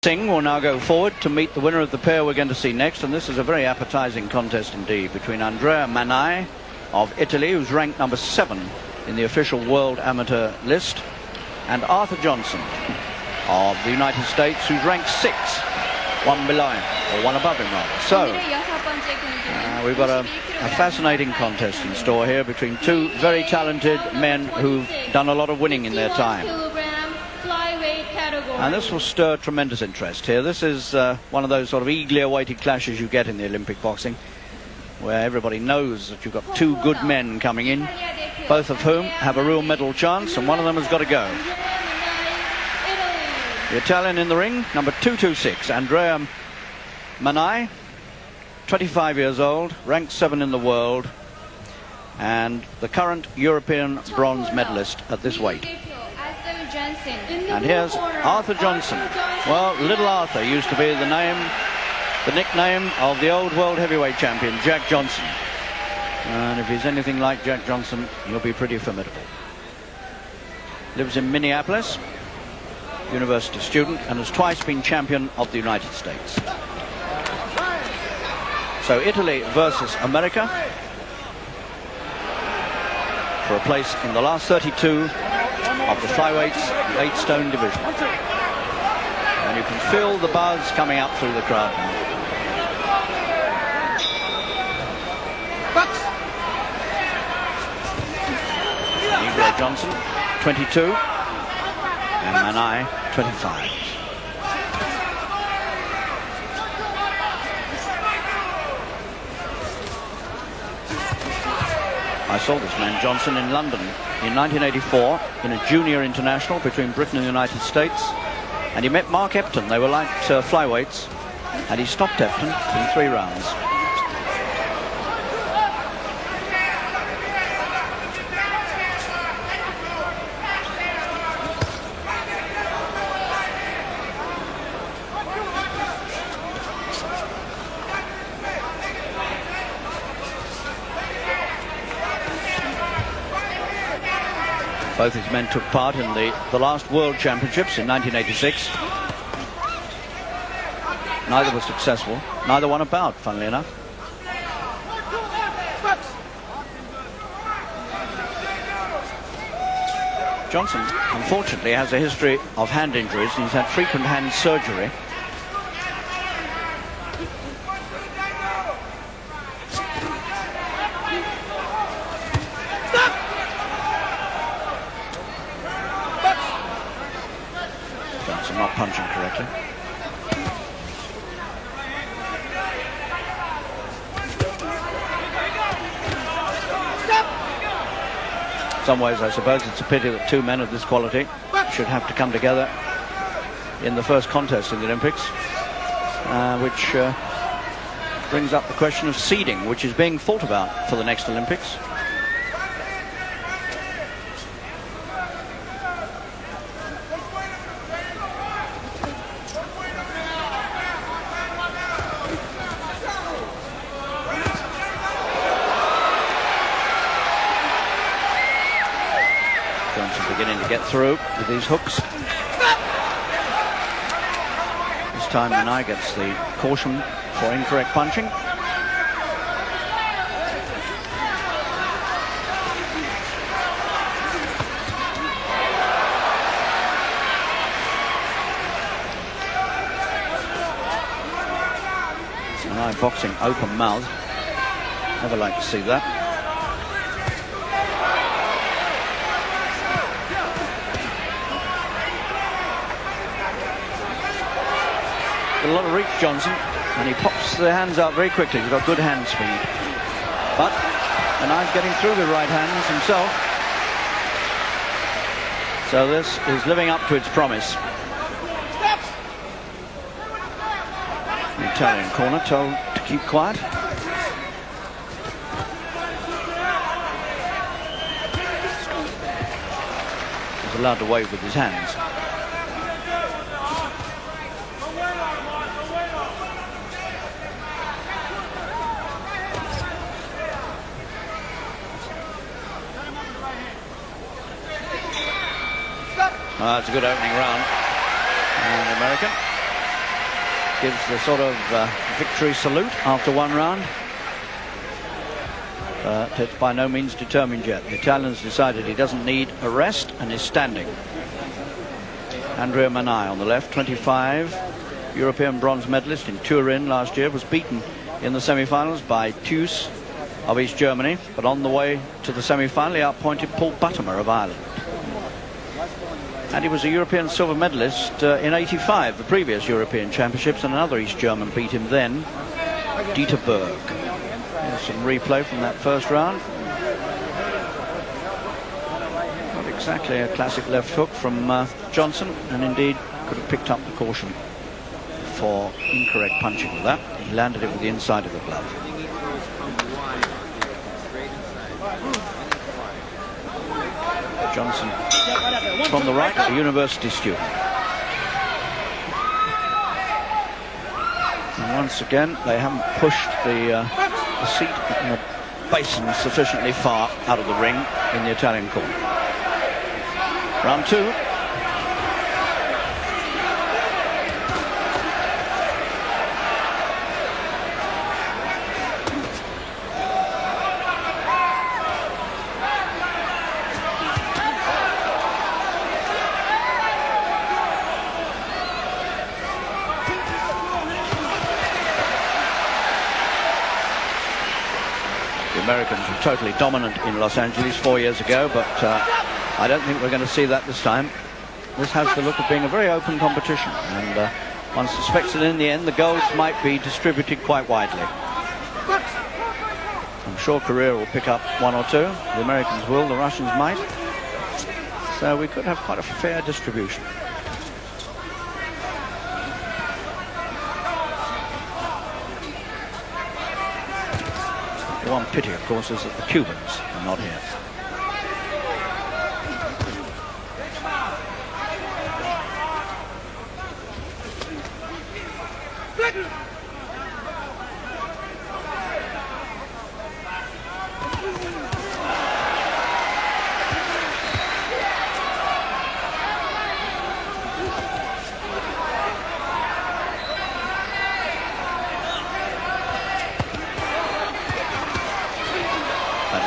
Singh will now go forward to meet the winner of the pair we're going to see next, and this is a very appetizing contest indeed between Andrea Mannai of Italy, who's ranked number 7 in the official world amateur list, and Arthur Johnson of the United States, who's ranked 6, one below him, or one above him rather. So we've got a fascinating contest in store here between two very talented men who've done a lot of winning in their time. And this will stir tremendous interest here. This is one of those sort of eagerly awaited clashes you get in the Olympic boxing, where everybody knows that you've got two good men coming in, both of whom have a real medal chance, and one of them has got to go. The Italian in the ring, number 226, Andrea Mannai, 25 years old, ranked 7 in the world, and the current European bronze medalist at this weight. And here's Arthur Johnson. Well, Little Arthur used to be the nickname of the old world heavyweight champion, Jack Johnson. And if he's anything like Jack Johnson, he'll be pretty formidable. Lives in Minneapolis, university student, and has twice been champion of the United States. So Italy versus America for a place in the last 32 of the flyweights, the 8-stone division. And you can feel the buzz coming up through the crowd now. Negro Johnson, 22, and Mannai, 25. I saw this man Johnson in London in 1984 in a junior international between Britain and the United States, and he met Mark Epton. They were like flyweights, and he stopped Epton in 3 rounds. Both his men took part in the last World Championships in 1986. Neither was successful. Neither won a bout, funnily enough. Johnson, unfortunately, has a history of hand injuries. He's had frequent hand surgery. Johnson not punching correctly. In some ways, I suppose it's a pity that two men of this quality should have to come together in the first contest in the Olympics, which brings up the question of seeding, which is being thought about for the next Olympics. Johnson beginning to get through with these hooks. This time Mannai gets the caution for incorrect punching. Mannai boxing open mouth. Never like to see that. A lot of reach, Johnson, and he pops the hands out very quickly. He's got good hand speed. But Mannai's getting through with right hands himself. So this is living up to its promise. The Italian corner told to keep quiet. He's allowed to wave with his hands. It's a good opening round. And the American gives the sort of victory salute after one round. But it's by no means determined yet. The Italian's decided he doesn't need a rest and is standing. Andrea Mannai on the left, 25, European bronze medalist in Turin last year, was beaten in the semi-finals by Thues of East Germany, but on the way to the semi-final he outpointed Paul Buttimer of Ireland. And he was a European silver medalist in '85, the previous European Championships, and another East German beat him then, Dieter Berg. Here's some replay from that first round. Not exactly a classic left hook from Johnson, and indeed could have picked up the caution for incorrect punching with that. He landed it with the inside of the glove. Johnson from the right, a university student. And once again, they haven't pushed the seat and the basin sufficiently far out of the ring in the Italian corner. Round two. Americans were totally dominant in Los Angeles 4 years ago, but I don't think we're going to see that this time. This has the look of being a very open competition, and one suspects that in the end the goals might be distributed quite widely. I'm sure Korea will pick up one or two. The Americans will, the Russians might. So we could have quite a fair distribution. The one pity, of course, is that the Cubans are not here.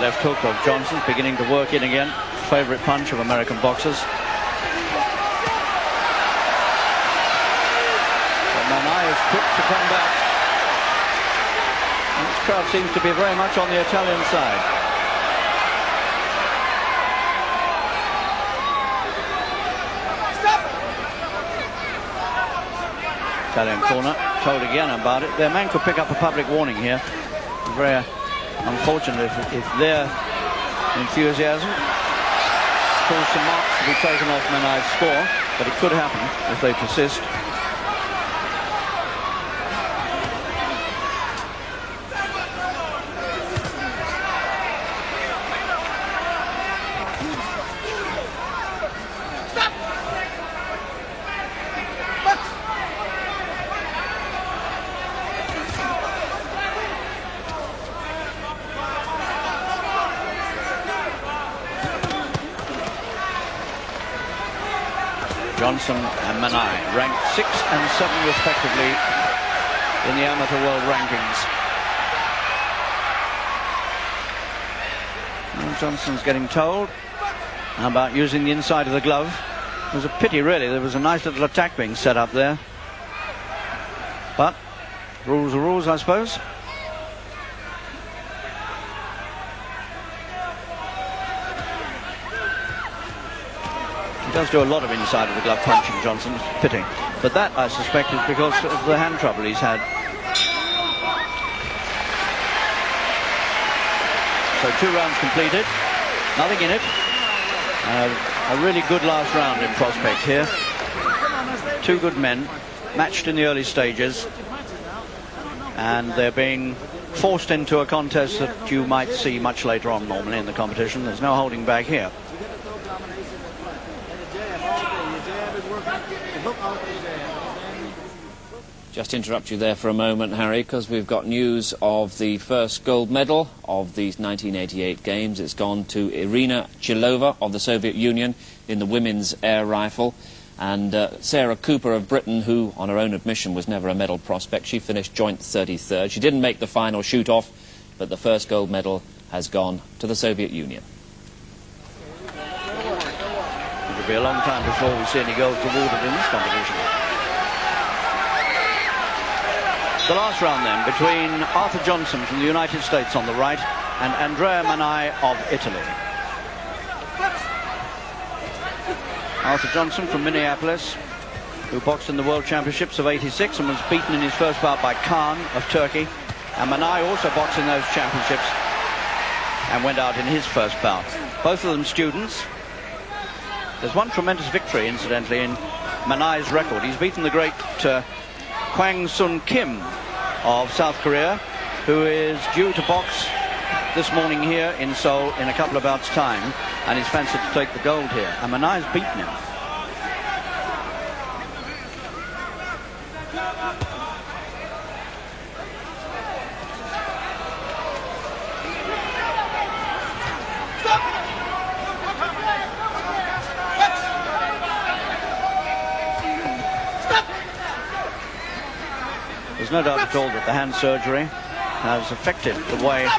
Left hook of Johnson's beginning to work in again. Favourite punch of American boxers. But Mannai is quick to come back. And this crowd seems to be very much on the Italian side. Italian corner told again about it. Their man could pick up a public warning here. Very unfortunate if their enthusiasm caused some marks to be taken off Mannai's score, but it could happen if they persist. Johnson and Mannai ranked 6 and 7 respectively in the amateur world rankings. And Johnson's getting told about using the inside of the glove. It was a pity, really. There was a nice little attack being set up there. But rules are rules, I suppose. He does do a lot of inside of the glove punching, Johnson. Pity. But that, I suspect, is because of the hand trouble he's had. So 2 rounds completed. Nothing in it. A really good last round in prospect here. 2 good men, matched in the early stages. And they're being forced into a contest that you might see much later on normally in the competition. There's no holding back here. Just interrupt you there for a moment, Harry, because we've got news of the first gold medal of these 1988 games. It's gone to Irina Chilova of the Soviet Union in the women's air rifle. And Sarah Cooper of Britain, who on her own admission was never a medal prospect, she finished joint 33rd. She didn't make the final shoot-off, but the first gold medal has gone to the Soviet Union. It'll be a long time before we see any golds awarded in this competition. The last round then, between Arthur Johnson from the United States on the right and Andrea Mannai of Italy. Arthur Johnson from Minneapolis, who boxed in the World Championships of '86 and was beaten in his first bout by Khan of Turkey. And Mannai also boxed in those championships and went out in his first bout. Both of them students. There's one tremendous victory, incidentally, in Mannai's record. He's beaten the great Kwang Sun Kim of South Korea, who is due to box this morning here in Seoul in a couple of bouts' time, and he's fancied to take the gold here. And Mannai's beaten him. There's no doubt at all that the hand surgery has affected the way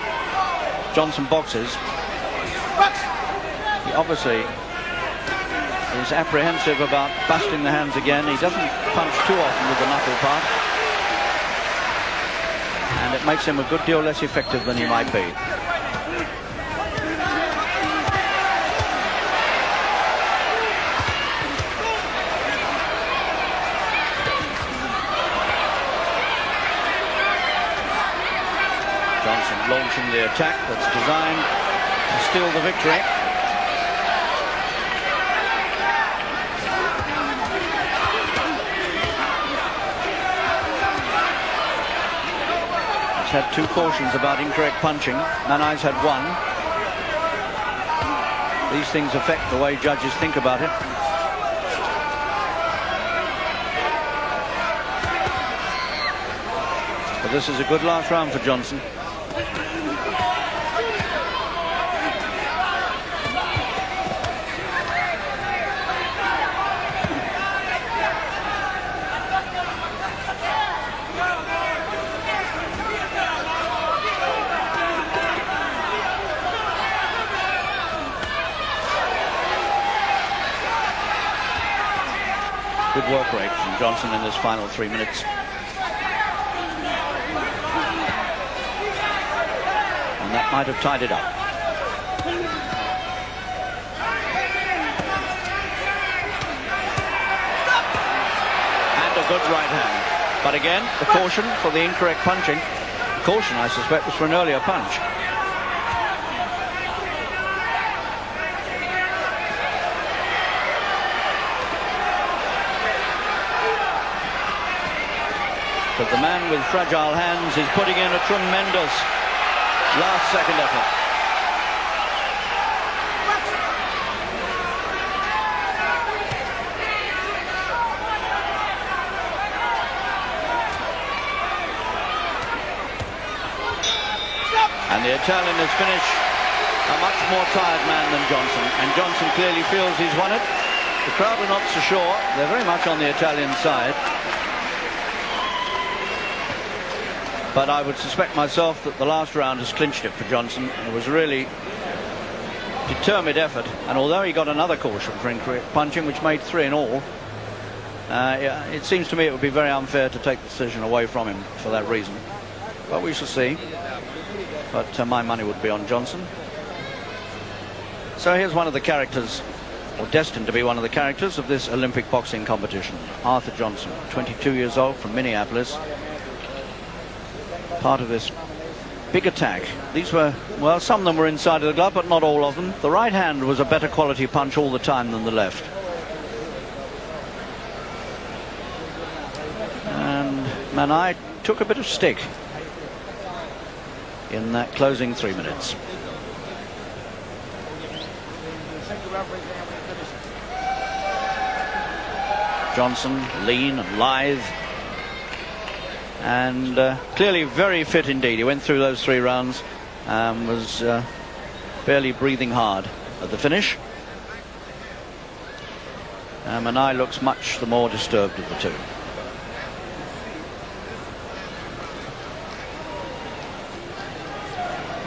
Johnson boxes. He obviously is apprehensive about busting the hands again. He doesn't punch too often with the knuckle part, and it makes him a good deal less effective than he might be. Johnson launching the attack that's designed to steal the victory. He's had 2 cautions about incorrect punching. Mannai's had 1. These things affect the way judges think about it. But this is a good last round for Johnson. Good work rate from Johnson in this final 3 minutes. And that might have tied it up. And a good right hand. But again, the caution for the incorrect punching. The caution, I suspect, was for an earlier punch. But the man with fragile hands is putting in a tremendous last-second effort. And the Italian has finished a much more tired man than Johnson. And Johnson clearly feels he's won it. The crowd are not so sure. They're very much on the Italian side. But I would suspect myself that the last round has clinched it for Johnson. It was a really determined effort, and although he got another caution for incorrect punching, which made 3 in all, it seems to me it would be very unfair to take the decision away from him for that reason. But we shall see. But my money would be on Johnson. So here's one of the characters, or destined to be one of the characters, of this Olympic boxing competition. Arthur Johnson, 22 years old, from Minneapolis. Part of this big attack. These were, well, some of them were inside of the glove, but not all of them. The right hand was a better quality punch all the time than the left. And Mannai took a bit of stick in that closing 3 minutes. Johnson, lean and lithe, and clearly very fit indeed. He went through those 3 rounds, was barely breathing hard at the finish. Mannai looks much the more disturbed of the two.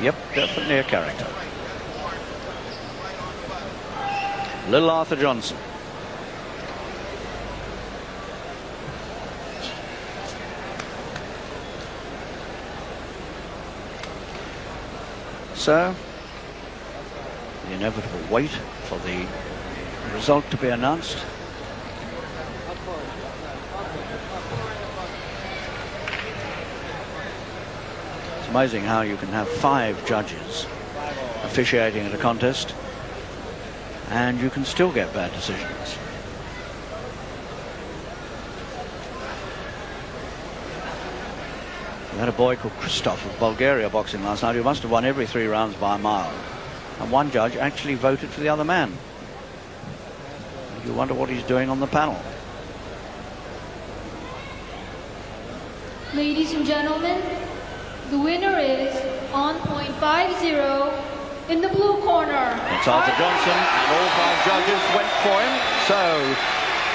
Yep, definitely a character. Little Arthur Johnson. So, the inevitable wait for the result to be announced. It's amazing how you can have 5 judges officiating at a contest and you can still get bad decisions. We had a boy called Christoph of Bulgaria boxing last night who must have won every 3 rounds by a mile, and one judge actually voted for the other man. You wonder what he's doing on the panel. Ladies and gentlemen, the winner is on .50 in the blue corner. It's Arthur Johnson, and all 5 judges went for him. So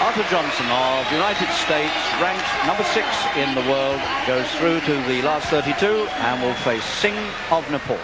Arthur Johnson of the United States, ranked number 6 in the world, goes through to the last 32 and will face Singh of Nepal.